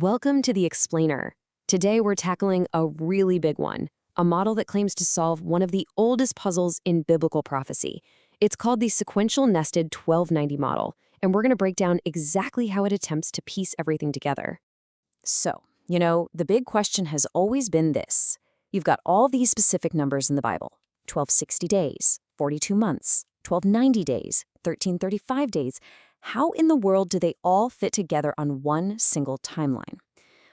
Welcome to the Explainer. Today we're tackling a really big one, a model that claims to solve one of the oldest puzzles in biblical prophecy. It's called the Sequential Nested 1290 model, and we're going to break down exactly how it attempts to piece everything together. So, the big question has always been this. You've got all these specific numbers in the Bible: 1260 days, 42 months, 1290 days, 1335 days. How in the world do they all fit together on one single timeline?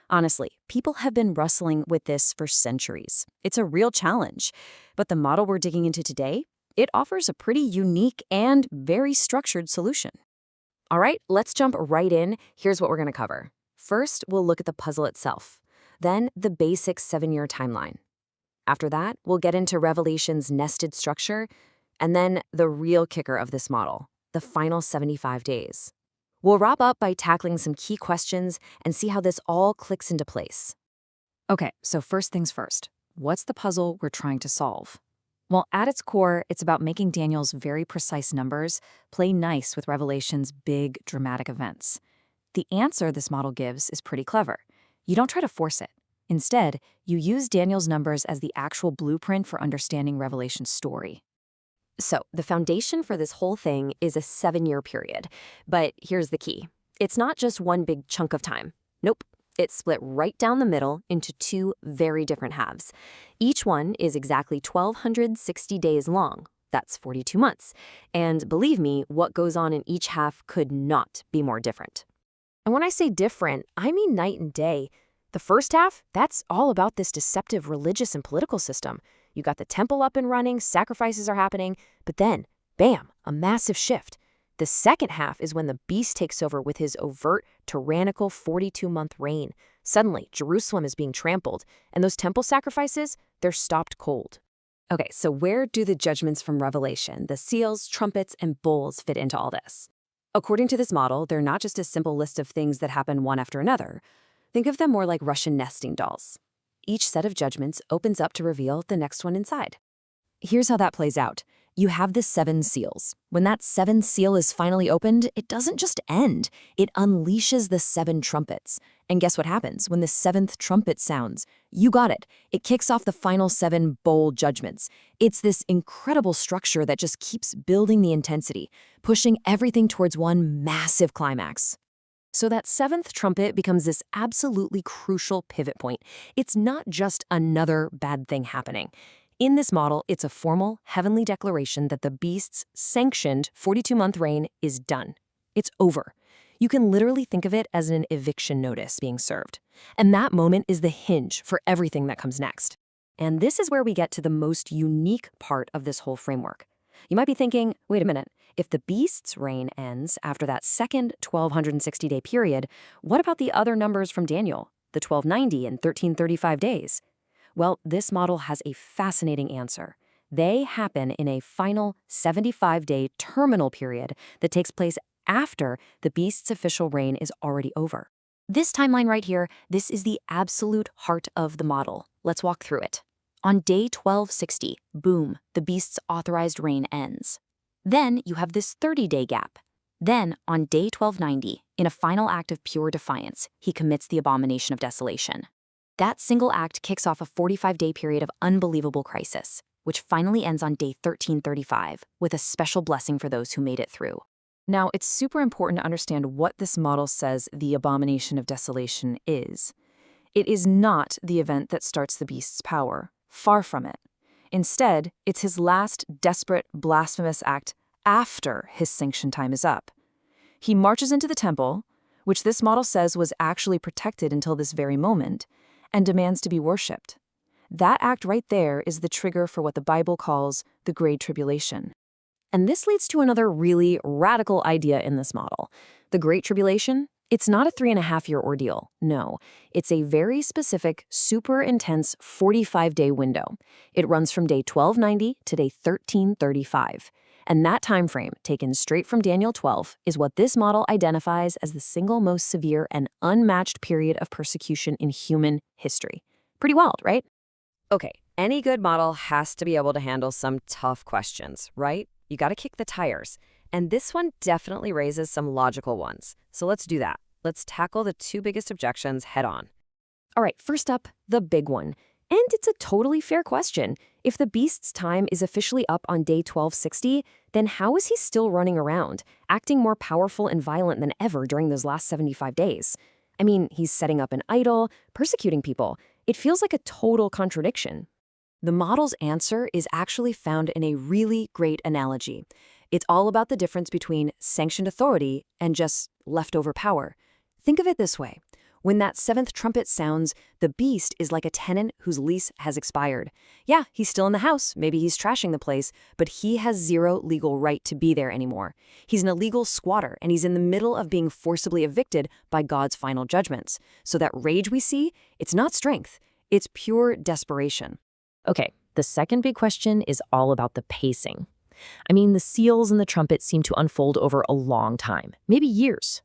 Honestly, people have been wrestling with this for centuries. It's a real challenge. But the model we're digging into today, it offers a pretty unique and very structured solution. All right, let's jump right in. Here's what we're going to cover. First, we'll look at the puzzle itself. Then, the basic 7-year timeline. After that, we'll get into Revelation's nested structure, and then the real kicker of this model, the final 75 days. We'll wrap up by tackling some key questions and see how this all clicks into place. Okay, so first things first. What's the puzzle we're trying to solve? Well, at its core, it's about making Daniel's very precise numbers play nice with Revelation's big, dramatic events. The answer this model gives is pretty clever. You don't try to force it. Instead, you use Daniel's numbers as the actual blueprint for understanding Revelation's story. So, the foundation for this whole thing is a 7-year period. But here's the key. It's not just one big chunk of time. Nope. It's split right down the middle into two very different halves. Each one is exactly 1,260 days long. That's 42 months. And believe me, what goes on in each half could not be more different. And when I say different, I mean night and day. The first half, that's all about this deceptive religious and political system. You got the temple up and running, sacrifices are happening, but then, bam, a massive shift. The second half is when the beast takes over with his overt, tyrannical 42-month reign. Suddenly, Jerusalem is being trampled, and those temple sacrifices, they're stopped cold. Okay, so where do the judgments from Revelation, the seals, trumpets, and bowls fit into all this? According to this model, they're not just a simple list of things that happen one after another. Think of them more like Russian nesting dolls. Each set of judgments opens up to reveal the next one inside. Here's how that plays out. You have the 7 seals. When that 7th seal is finally opened, it doesn't just end. It unleashes the 7 trumpets. And guess what happens when the 7th trumpet sounds? You got it. It kicks off the final 7 bowl judgments. It's this incredible structure that just keeps building the intensity, pushing everything towards one massive climax. So that 7th trumpet becomes this absolutely crucial pivot point. It's not just another bad thing happening. In this model, it's a formal, heavenly declaration that the beast's sanctioned 42-month reign is done. It's over. You can literally think of it as an eviction notice being served. And that moment is the hinge for everything that comes next. And this is where we get to the most unique part of this whole framework. You might be thinking, wait a minute, if the beast's reign ends after that second 1,260-day period, what about the other numbers from Daniel, the 1,290 and 1335 days? Well, this model has a fascinating answer. They happen in a final 75-day terminal period that takes place after the beast's official reign is already over. This timeline right here, this is the absolute heart of the model. Let's walk through it. On day 1260, boom, the beast's authorized reign ends. Then you have this 30-day gap. Then, on day 1290, in a final act of pure defiance, he commits the Abomination of Desolation. That single act kicks off a 45-day period of unbelievable crisis, which finally ends on day 1335, with a special blessing for those who made it through. Now, it's super important to understand what this model says the Abomination of Desolation is. It is not the event that starts the beast's power. Far from it. Instead, it's his last desperate, blasphemous act after his sanction time is up. He marches into the temple, which this model says was actually protected until this very moment, and demands to be worshipped. That act right there is the trigger for what the Bible calls the Great Tribulation. And this leads to another really radical idea in this model. The Great Tribulation, it's not a 3.5-year ordeal. No, it's a very specific, super intense 45-day window. It runs from day 1290 to day 1335. And that time frame, taken straight from Daniel 12, is what this model identifies as the single most severe and unmatched period of persecution in human history. Pretty wild, right? Okay, any good model has to be able to handle some tough questions, right? You got to kick the tires. And this one definitely raises some logical ones. So let's do that. Let's tackle the two biggest objections head on. All right, first up, the big one. And it's a totally fair question. If the beast's time is officially up on day 1260, then how is he still running around, acting more powerful and violent than ever during those last 75 days? I mean, he's setting up an idol, persecuting people. It feels like a total contradiction. The model's answer is actually found in a really great analogy. It's all about the difference between sanctioned authority and just leftover power. Think of it this way. When that seventh trumpet sounds, the beast is like a tenant whose lease has expired. Yeah, he's still in the house, maybe he's trashing the place, but he has zero legal right to be there anymore. He's an illegal squatter, and he's in the middle of being forcibly evicted by God's final judgments. So that rage we see, it's not strength, it's pure desperation. Okay, the second big question is all about the pacing. I mean, the seals and the trumpet seem to unfold over a long time, maybe years.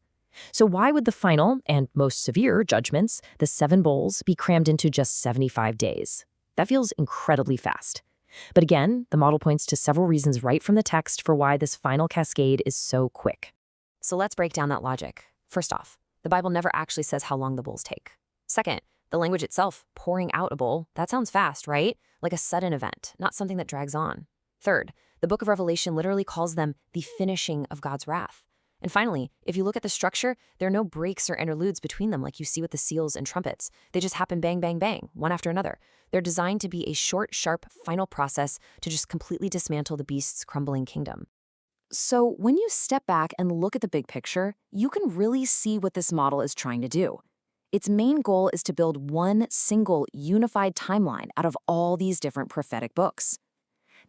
So why would the final and most severe judgments, the 7 bowls, be crammed into just 75 days? That feels incredibly fast. But again, the model points to several reasons right from the text for why this final cascade is so quick. So let's break down that logic. First off, the Bible never actually says how long the bowls take. Second, the language itself, pouring out a bowl, that sounds fast, right? Like a sudden event, not something that drags on. Third, the book of Revelation literally calls them the finishing of God's wrath. And finally, if you look at the structure, there are no breaks or interludes between them like you see with the seals and trumpets. They just happen bang, bang, bang, one after another. They're designed to be a short, sharp, final process to just completely dismantle the beast's crumbling kingdom. So when you step back and look at the big picture, you can really see what this model is trying to do. Its main goal is to build one single, unified timeline out of all these different prophetic books.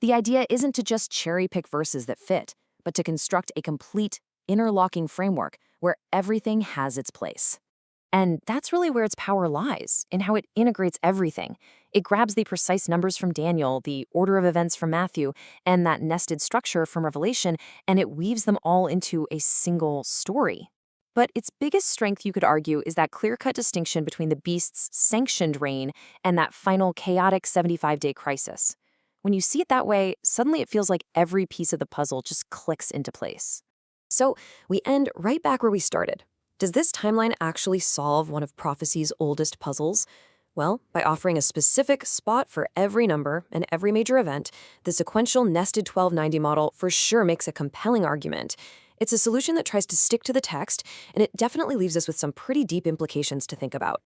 The idea isn't to just cherry-pick verses that fit, but to construct a complete, interlocking framework where everything has its place. And that's really where its power lies, in how it integrates everything. It grabs the precise numbers from Daniel, the order of events from Matthew, and that nested structure from Revelation, and it weaves them all into a single story. But its biggest strength, you could argue, is that clear-cut distinction between the beast's sanctioned reign and that final chaotic 75-day crisis. When you see it that way, suddenly it feels like every piece of the puzzle just clicks into place. So we end right back where we started. Does this timeline actually solve one of prophecy's oldest puzzles? Well, by offering a specific spot for every number and every major event, the sequential nested 1290 model for sure makes a compelling argument. It's a solution that tries to stick to the text, and it definitely leaves us with some pretty deep implications to think about.